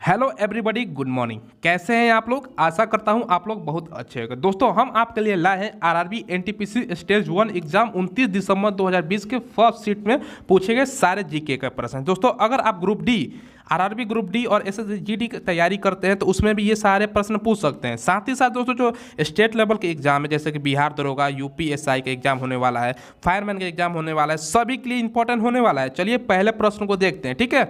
Hello everybody, good morning. कैसे हैं आप लोग? आशा करता हूं आप लोग बहुत अच्छे होंगे। दोस्तों, हम आपके लिए लाए हैं आरआरबी एनटीपीसी स्टेज 1 एग्जाम 29 दिसंबर 2020 के फर्स्ट सीट में पूछे गए सारे जीके का प्रश्न। दोस्तों, अगर आप group D, RRB group D और एसएसजीडी की तैयारी करते हैं तो उसमें भी ये सारे प्रश्न पूछ सकते हैं। साथ ही साथ दोस्तों, जो स्टेट लेवल के एग्जाम है जैसे कि बिहार दरोगा, यूपीएसआई का एग्जाम होने वाला है, फायरमैन का एग्जाम होने वाला है, सभी के लिए इंपॉर्टेंट होने वाला है। चलिए पहले प्रश्न को देखते हैं। ठीक है,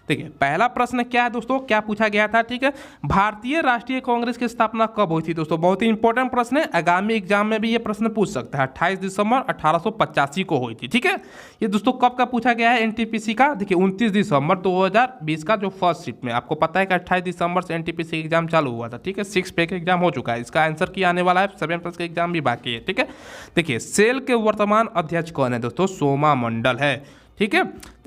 देखिए पहला प्रश्न क्या है दोस्तों, क्या पूछा गया था? ठीक है, भारतीय राष्ट्रीय कांग्रेस की स्थापना कब हुई थी? दोस्तों, बहुत ही इंपॉर्टेंट प्रश्न है, आगामी एग्जाम में भी ये प्रश्न पूछ सकता है। 28 दिसंबर 1885 को हुई थी। ठीक है, ये दोस्तों कब का पूछा गया है एनटीपीसी का? देखिए 29 दिसंबर 2020 का जो फर्स्ट शिफ्ट में, आपको पता है कि 28 दिसंबर से एनटीपीसी एग्जाम चालू हुआ था। ठीक है, 6 पे का एग्जाम हो चुका है, इसका आंसर की आने वाला है, 7+ का एग्जाम भी बाकी है। ठीक है, देखिए सेल के वर्तमान अध्यक्ष कौन है? दोस्तों सोमा मंडल है। ठीक है,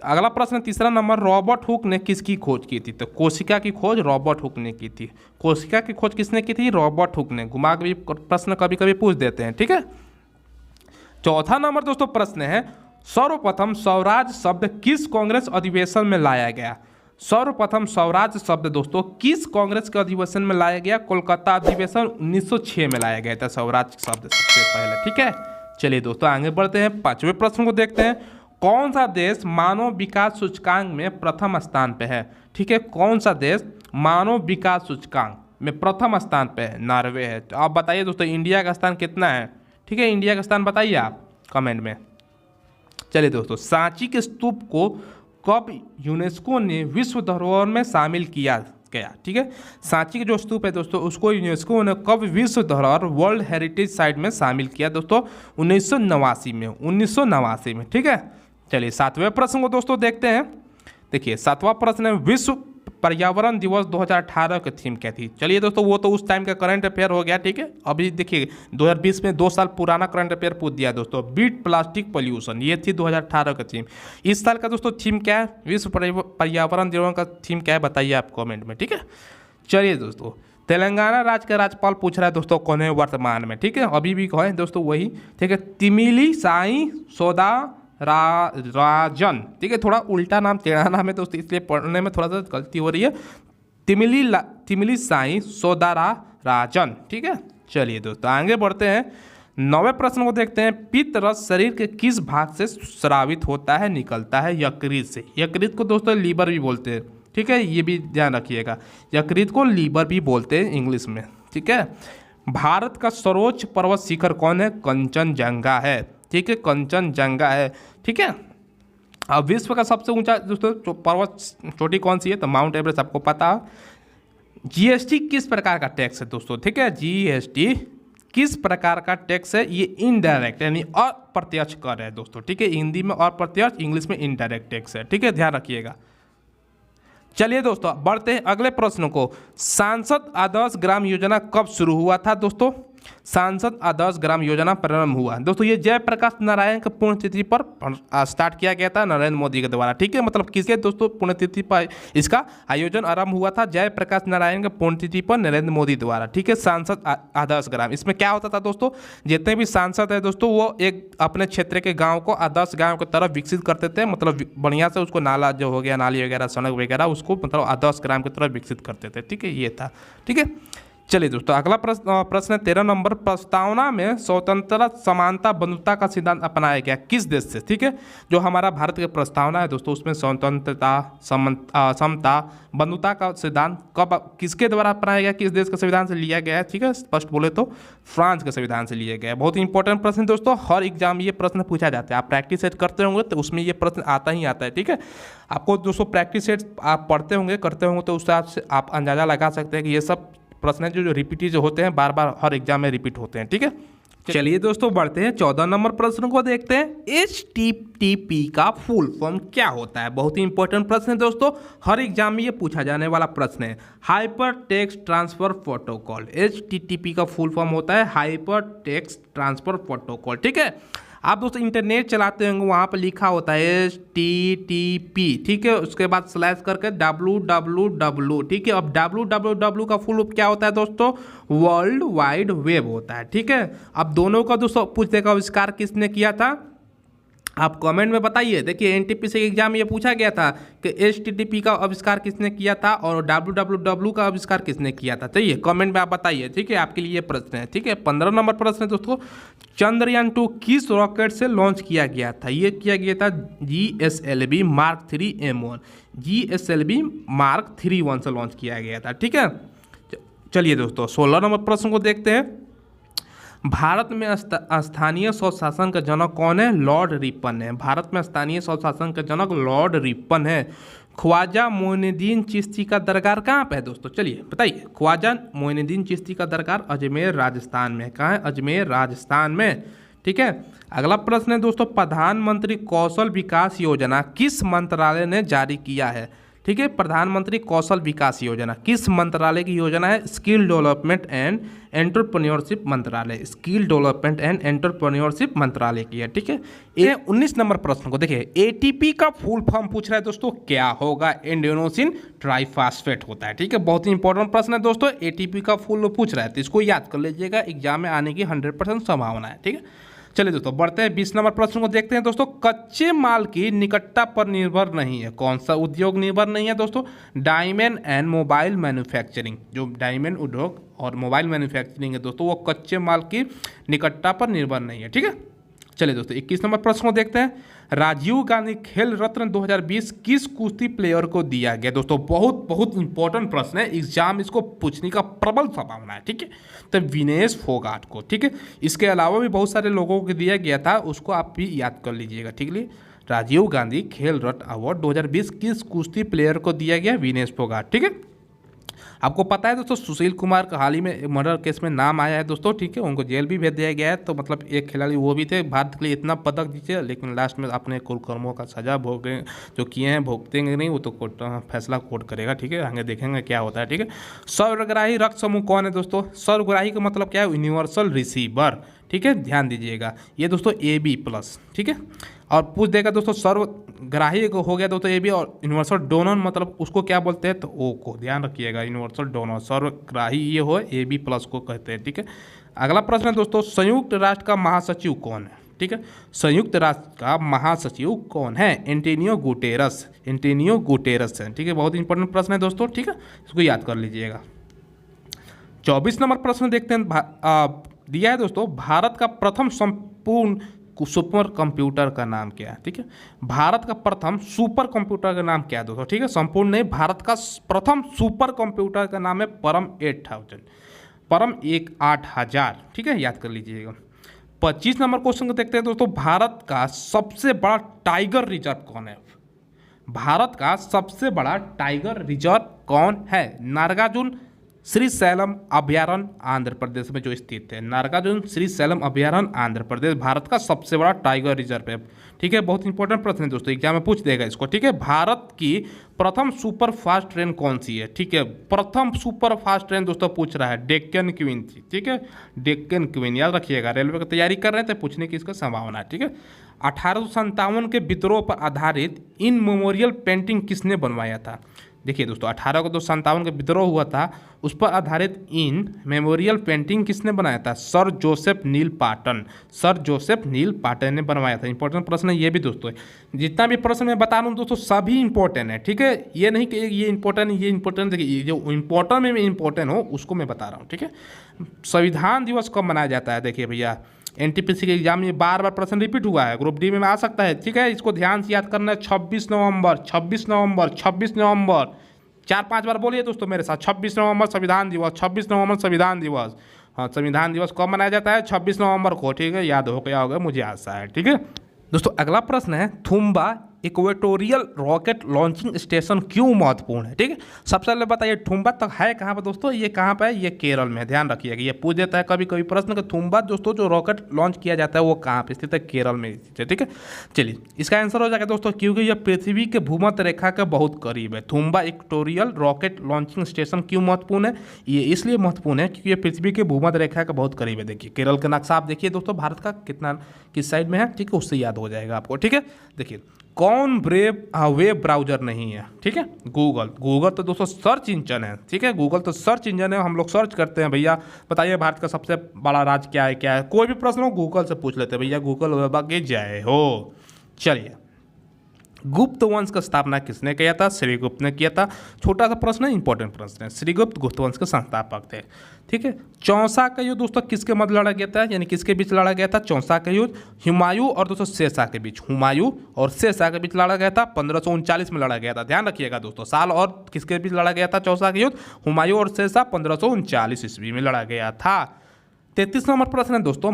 अगला प्रश्न तीसरा नंबर, रॉबर्ट हुक ने किसकी खोज की थी? तो कोशिका की खोज रॉबर्ट हुक ने की थी। कोशिका की खोज किसने की थी? रॉबर्ट हुक ने। घुमा के भी प्रश्न कभी कभी पूछ देते हैं। ठीक है, चौथा नंबर दोस्तों प्रश्न है, सर्वप्रथम स्वराज शब्द किस कांग्रेस अधिवेशन में लाया गया? सर्वप्रथम स्वराज शब्द दोस्तों किस कांग्रेस के अधिवेशन में लाया गया? कोलकाता अधिवेशन 1906 में लाया गया था स्वराज शब्द सबसे पहले। ठीक है, चलिए दोस्तों आगे बढ़ते हैं, पांचवें प्रश्न को देखते हैं। कौन सा देश मानव विकास सूचकांक में प्रथम स्थान पे है? ठीक है, कौन सा देश मानव विकास सूचकांक में प्रथम स्थान पे है? नॉर्वे है। तो आप बताइए दोस्तों, इंडिया का स्थान कितना है? ठीक है, इंडिया का स्थान बताइए आप कमेंट में। चलिए दोस्तों, सांची के स्तूप को कब यूनेस्को ने विश्व धरोहर में शामिल किया गया? ठीक है, सांची के जो स्तूप है दोस्तों, उसको यूनेस्को ने कब विश्व धरोहर वर्ल्ड हेरिटेज साइट में शामिल किया? दोस्तों 1989 में, 1989 में। ठीक है, चलिए सातवें प्रश्न को दोस्तों देखते हैं। देखिए सातवां प्रश्न है, विश्व पर्यावरण दिवस 2018 की थीम क्या थी? चलिए दोस्तों, वो तो उस टाइम का करंट अफेयर हो गया। ठीक है, अभी देखिए 2020 में 2 साल पुराना करंट अफेयर पूछ दिया दोस्तों। बीट प्लास्टिक पोल्यूशन, ये थी 2018 की थीम। इस साल का दोस्तों थीम क्या है? विश्व पर्यावरण दिवस का थीम क्या है बताइए आप कॉमेंट में। ठीक है, चलिए दोस्तों, तेलंगाना राज्य का राज्यपाल पूछ रहा है दोस्तों कौन है वर्तमान में? ठीक है, अभी भी है दोस्तों वही। ठीक है, तिमिली साई सोदा राजन। ठीक है, थोड़ा उल्टा नाम, टेढ़ा नाम है दोस्तों, इसलिए पढ़ने में थोड़ा सा गलती हो रही है। तिमिली साई सोदारा राजन। ठीक है, चलिए दोस्तों आगे बढ़ते हैं, 9वें प्रश्न को देखते हैं। पित्त रस शरीर के किस भाग से स्रावित होता है, निकलता है? यकृत से। यकृत को दोस्तों लीवर भी बोलते हैं। ठीक है, ये भी ध्यान रखिएगा, यकृत को लीवर भी बोलते हैं इंग्लिश में। ठीक है, भारत का सर्वोच्च पर्वत शिखर कौन है? कंचनजंगा है। ठीक है, कंचनजंगा है। ठीक है, अब विश्व का सबसे ऊंचा दोस्तों पर्वत चोटी कौन सी है? तो माउंट एवरेस्ट, आपको पता है। जीएसटी किस प्रकार का टैक्स है दोस्तों? ठीक है, जीएसटी किस प्रकार का टैक्स है? ये इनडायरेक्ट यानी अप्रत्यक्ष कर है दोस्तों। ठीक है, हिंदी में अप्रत्यक्ष, इंग्लिश में इनडायरेक्ट टैक्स है। ठीक है, ध्यान रखिएगा। चलिए दोस्तों बढ़ते हैं अगले प्रश्न को। सांसद आदर्श ग्राम योजना कब शुरू हुआ था? दोस्तों सांसद आदर्श ग्राम योजना प्रारंभ हुआ दोस्तों, ये जयप्रकाश नारायण के पुण्यतिथि पर स्टार्ट किया गया था नरेंद्र मोदी के द्वारा। ठीक है, मतलब किसके दोस्तों पुण्यतिथि पर इसका आयोजन आरंभ हुआ था? जयप्रकाश नारायण के पुण्यतिथि पर नरेंद्र मोदी द्वारा। ठीक है, सांसद आदर्श ग्राम, इसमें क्या होता था दोस्तों, जितने भी सांसद है दोस्तों वो एक अपने क्षेत्र के गाँव को आदर्श गाँव की तरफ विकसित करते थे। मतलब बढ़िया से उसको नाला जो हो गया, नाली वगैरह, सड़क वगैरह, उसको मतलब आदर्श ग्राम की तरफ विकसित करते थे। ठीक है, ये था। ठीक है, चलिए दोस्तों अगला प्रश्न 13 नंबर, प्रस्तावना में स्वतंत्रता समानता बंधुता का सिद्धांत अपनाया गया किस देश से? ठीक है, जो हमारा भारत की प्रस्तावना है दोस्तों, उसमें स्वतंत्रता समता बंधुता का सिद्धांत कब किसके द्वारा अपनाया गया, किस देश के संविधान से लिया गया है? ठीक है, स्पष्ट बोले तो फ्रांस के संविधान से लिया गया है। बहुत ही इंपॉर्टेंट प्रश्न दोस्तों, हर एग्जाम ये प्रश्न पूछा जाता है। आप प्रैक्टिस सेट करते होंगे तो उसमें ये प्रश्न आता ही आता है। ठीक है, आपको दोस्तों प्रैक्टिस सेट आप पढ़ते होंगे, करते होंगे, तो उससे आप अंदाजा लगा सकते हैं कि ये सब प्रश्न जो रिपीट जो होते हैं, बार बार हर एग्जाम में रिपीट होते हैं। ठीक है, चलिए दोस्तों बढ़ते हैं 14 नंबर प्रश्न को देखते हैं। HTTP का फुल फॉर्म क्या होता है? बहुत ही इंपॉर्टेंट प्रश्न है दोस्तों, हर एग्जाम में ये पूछा जाने वाला प्रश्न है। Hyper text transfer protocol, HTTP का फुल फॉर्म होता है हाइपर टेक्स्ट ट्रांसफर प्रोटोकॉल। ठीक है, आप दोस्तों इंटरनेट चलाते होंगे, वहाँ पर लिखा होता है HTTP। ठीक है, उसके बाद स्लैश करके www। ठीक है, अब www का फुल क्या होता है दोस्तों? वर्ल्ड वाइड वेब होता है। ठीक है, अब दोनों का दोस्तों पूछने का आविष्कार किसने किया था? आप कमेंट में बताइए। देखिए एनटीपीसी एग्जाम ये पूछा गया था कि एचटीटीपी का आविष्कार किसने किया था और डब्ल्यूडब्ल्यूडब्ल्यू का आविष्कार किसने किया था। चलिए कमेंट में आप बताइए, ठीक है, आपके लिए ये प्रश्न है। ठीक है, 15 नंबर प्रश्न है दोस्तों, चंद्रयान-2 किस रॉकेट से लॉन्च किया गया था? ये किया गया था GSLV Mark 3 M1, GSLV Mark 3 से लॉन्च किया गया था। ठीक है, चलिए दोस्तों 16 नंबर प्रश्न को देखते हैं। भारत में स्थानीय स्वशासन का जनक कौन है? लॉर्ड रिपन है। भारत में स्थानीय स्वशासन का जनक लॉर्ड रिपन है। ख्वाजा मोइनुद्दीन चिश्ती का दरगाह कहाँ पे है दोस्तों? चलिए बताइए। ख्वाजा मोइनुद्दीन चिश्ती का दरगाह अजमेर राजस्थान में। कहाँ है? अजमेर राजस्थान में। ठीक है, अगला प्रश्न है दोस्तों, प्रधानमंत्री कौशल विकास योजना किस मंत्रालय ने जारी किया है? ठीक है, प्रधानमंत्री कौशल विकास योजना किस मंत्रालय की योजना है? स्किल डेवलपमेंट एंड एंटरप्रेन्योरशिप मंत्रालय, स्किल डेवलपमेंट एंड एंटरप्रेन्योरशिप मंत्रालय की है। ठीक है, ये 19 नंबर प्रश्न को देखिए, एटीपी का फुल फॉर्म पूछ रहा है दोस्तों, क्या होगा? एंडेनोसिन ट्राइफॉस्फेट होता है। ठीक है, बहुत ही इंपॉर्टेंट प्रश्न है दोस्तों, एटीपी का फुल पूछ रहा है तो इसको याद कर लीजिएगा, एग्जाम में आने की 100% संभावना है। ठीक है, चलिए दोस्तों बढ़ते हैं 20 नंबर प्रश्न को देखते हैं दोस्तों, कच्चे माल की निकटता पर निर्भर नहीं है। कौन सा उद्योग निर्भर नहीं है दोस्तों? Diamond and mobile manufacturing. जो डायमंड उद्योग और मोबाइल मैन्युफैक्चरिंग है दोस्तों, वो कच्चे माल की निकटता पर निर्भर नहीं है। ठीक है, चलिए दोस्तों 21 नंबर प्रश्न को देखते हैं, राजीव गांधी खेल रत्न 2020 किस कुश्ती प्लेयर को दिया गया? दोस्तों बहुत इंपॉर्टेंट प्रश्न है, एग्जाम इसको पूछने का प्रबल संभावना है। ठीक है, तो विनेश फोगाट को। ठीक है, इसके अलावा भी बहुत सारे लोगों को दिया गया था, उसको आप भी याद कर लीजिएगा। ठीक है, राजीव गांधी खेल रत्न अवार्ड 2020 किस कुश्ती प्लेयर को दिया गया? विनेश फोगाट। ठीक है, आपको पता है दोस्तों, सुशील कुमार का हाल ही में मर्डर केस में नाम आया है दोस्तों। ठीक है, उनको जेल भी भेज दिया गया है। तो मतलब एक खिलाड़ी वो भी थे, भारत के लिए इतना पदक जीते, लेकिन लास्ट में अपने कुकर्मों का सजा भोगे जो किए हैं भोगतेंगे नहीं, वो तो कोर्ट फैसला कोर्ट करेगा। ठीक है, आगे देखेंगे क्या होता है। ठीक है, सर्वग्राही रक्त समूह कौन है दोस्तों? सर्वग्राही का मतलब क्या है? Universal receiver. ठीक है, ध्यान दीजिएगा, ये दोस्तों AB+। ठीक है, और पूछ देगा दोस्तों, सर्वग्राही हो गया दोस्तों AB, और यूनिवर्सल डोनर मतलब उसको क्या बोलते हैं? तो O को ध्यान रखिएगा, यूनिवर्सल डोनर सर्वग्राही ये हो AB+ को कहते हैं। ठीक है, अगला प्रश्न है दोस्तों, संयुक्त राष्ट्र का महासचिव कौन है? ठीक है, संयुक्त राष्ट्र का महासचिव कौन है? Antonio Guterres. एंटोनियो गुटेरस है। ठीक है, बहुत इंपॉर्टेंट प्रश्न है दोस्तों। ठीक है, इसको याद कर लीजिएगा। 24 नंबर प्रश्न देखते हैं, दिया है दोस्तों, भारत का प्रथम संपूर्ण सुपर कंप्यूटर का नाम क्या है? ठीक है, भारत का प्रथम सुपर कंप्यूटर का नाम क्या है दोस्तों? ठीक है, संपूर्ण नहीं, भारत का प्रथम सुपर कंप्यूटर का नाम है परम 8000, परम 8000। ठीक है, याद कर लीजिएगा। 25 नंबर क्वेश्चन को देखते हैं दोस्तों, भारत का सबसे बड़ा टाइगर रिजर्व कौन है? भारत का सबसे बड़ा टाइगर रिजर्व कौन है? नागार्जुन श्रीशैलम अभयारण्य आंध्र प्रदेश में जो स्थित है, नागार्जुन श्रीशैलम अभयारण्य आंध्र प्रदेश भारत का सबसे बड़ा टाइगर रिजर्व है। ठीक है, बहुत इंपॉर्टेंट प्रश्न है दोस्तों, एग्जाम में पूछ देगा इसको। ठीक है, भारत की प्रथम सुपर फास्ट ट्रेन कौन सी है? ठीक है, प्रथम सुपर फास्ट ट्रेन दोस्तों पूछ रहा है, डेक्कन क्वीन थी। ठीक है, डेक्कन क्वीन याद रखिएगा, रेलवे की तैयारी कर रहे थे, पूछने की इसका संभावना है। ठीक है, 1857 के विद्रोह पर आधारित इन मेमोरियल पेंटिंग किसने बनवाया था? देखिए दोस्तों, 1857 का विद्रोह हुआ था, उस पर आधारित इन मेमोरियल पेंटिंग किसने बनाया था? सर जोसेफ नील पाटन। सर जोसेफ नील पाटन ने बनवाया था। इंपॉर्टेंट प्रश्न है ये भी दोस्तों, जितना भी प्रश्न मैं बता रहा हूँ दोस्तों सभी इंपॉर्टेंट है। ठीक है, ये नहीं कि ये इंपॉर्टेंट ये इंपॉर्टेंट, देखिए जो इंपॉर्टेंट में इंपॉर्टेंट हो उसको मैं बता रहा हूँ। ठीक है, संविधान दिवस कब मनाया जाता है? देखिए भैया, एनटीपीसी के एग्जाम में बार प्रश्न रिपीट हुआ है, ग्रुप डी में आ सकता है। ठीक है, इसको ध्यान से याद करना है, 26 नवंबर 26 नवंबर 26 नवंबर 4-5 बार बोलिए दोस्तों मेरे साथ, 26 नवंबर संविधान दिवस, 26 नवंबर संविधान दिवस। हाँ, संविधान दिवस कब मनाया जाता है? 26 नवंबर को। ठीक है, याद हो गया होगा, मुझे आशा है। ठीक है दोस्तों, अगला प्रश्न है, Thumba equatorial rocket launching station क्यों महत्वपूर्ण है? ठीक है, सबसे पहले बताइए थुम्बा तक है कहाँ पर दोस्तों? ये कहाँ पर है? ये केरल में। ध्यान रखिएगा, ये पूछ देता है कभी कभी प्रश्न कि थुम्बा दोस्तों जो रॉकेट लॉन्च किया जाता है वो कहाँ पे स्थित है? केरल में स्थित है। ठीक है, चलिए इसका आंसर हो जाएगा दोस्तों, क्योंकि यह पृथ्वी के भूमध्य रेखा के बहुत करीब है। Thumba equatorial rocket launching station क्यों महत्वपूर्ण है? ये इसलिए महत्वपूर्ण है क्योंकि ये पृथ्वी के भूमध्य रेखा के बहुत करीब है। देखिए केरल का नक्शा आप देखिए दोस्तों, भारत का कितना किस साइड में है। ठीक है, उससे याद हो जाएगा आपको। ठीक है, देखिए कौन वेब ब्राउजर नहीं है? ठीक है, गूगल तो दोस्तों सर्च इंजन है। ठीक है, गूगल तो सर्च इंजन है, हम लोग सर्च करते हैं भैया बताइए भारत का सबसे बड़ा राज्य क्या है, क्या है, कोई भी प्रश्न हो गूगल से पूछ लेते हैं, भैया गूगल बागे जय हो। चलिए, गुप्त वंश का स्थापना किसने किया था? श्रीगुप्त ने किया था। छोटा सा प्रश्न है, इंपॉर्टेंट प्रश्न है। श्रीगुप्त गुप्त वंश के संस्थापक थे। ठीक है। चौसा का युद्ध दोस्तों किसके मध्य लड़ा गया था, यानी किसके बीच लड़ा गया था? चौसा का युद्ध हुमायूं और दोस्तों शेरशाह के बीच, हुमायूं और शेरशाह के बीच लड़ा गया था। 1539 में लड़ा गया था। ध्यान रखिएगा दोस्तों, साल और किसके बीच लड़ा गया था चौसा का युद्ध? हुमायूं और शेरशाह 1539 ईस्वी में लड़ा गया था। 33 नंबर प्रश्न है दोस्तों,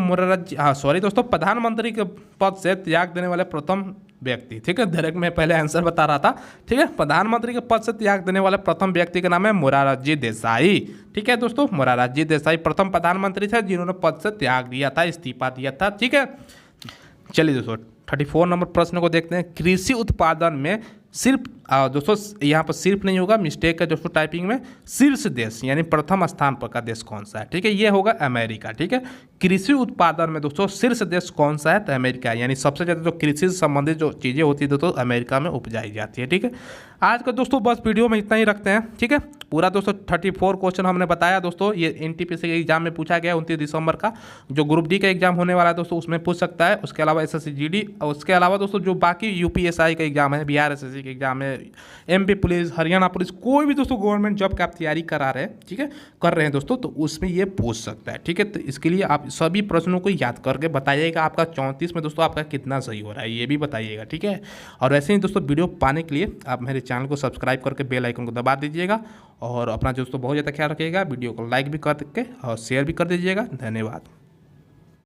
दोस्तों, प्रधानमंत्री के पद से त्याग देने वाले प्रथम व्यक्ति। ठीक है, डायरेक्ट मैं पहले आंसर बता रहा था। ठीक है, प्रधानमंत्री के पद से त्याग देने वाले प्रथम व्यक्ति का नाम है मोरारजी देसाई। ठीक है दोस्तों, मोरारजी देसाई प्रथम प्रधानमंत्री थे जिन्होंने पद से त्याग दिया था, इस्तीफा दिया था। ठीक है, चलिए दोस्तों 34 नंबर प्रश्न को देखते हैं। कृषि उत्पादन में सिर्फ दोस्तों यहाँ पर सिर्फ नहीं होगा, मिस्टेक है दोस्तों टाइपिंग में। शीर्ष देश यानी प्रथम स्थान पर का देश कौन सा है? ठीक है, ये होगा अमेरिका। ठीक है, कृषि उत्पादन में दोस्तों शीर्ष देश कौन सा है? तो अमेरिका, यानी सबसे ज़्यादा जो कृषि से संबंधित जो चीज़ें होती है दोस्तों अमेरिका में उपजाई जाती है। ठीक है, आज का दोस्तों बस वीडियो में इतना ही रखते हैं। ठीक है, पूरा दोस्तों 34 क्वेश्चन हमने बताया दोस्तों। ये एनटीपीसी के एग्जाम में पूछा गया 29 दिसंबर का, जो ग्रुप डी का एग्जाम होने वाला है दोस्तों उसमें पूछ सकता है। उसके अलावा एसएससी जीडी और उसके अलावा दोस्तों जो बाकी यूपीएसआई का एग्जाम है, बिहार एसएससी का एग्जाम है, एमपी पुलिस, हरियाणा पुलिस, कोई भी दोस्तों गवर्नमेंट जॉब का आप तैयारी करा रहे हैं, ठीक है, कर रहे हैं दोस्तों, तो उसमें ये पूछ सकता है। ठीक है, तो इसके लिए आप सभी प्रश्नों को याद करके बताइएगा आपका 34 में दोस्तों आपका कितना सही हो रहा है, ये भी बताइएगा। ठीक है, और वैसे ही दोस्तों वीडियो पाने के लिए आप मेरे चैनल को सब्सक्राइब करके बेल आइकन को दबा दीजिएगा और अपना दोस्तों बहुत ज़्यादा ख्याल रखिएगा। वीडियो को लाइक भी करके और शेयर भी कर दीजिएगा। धन्यवाद।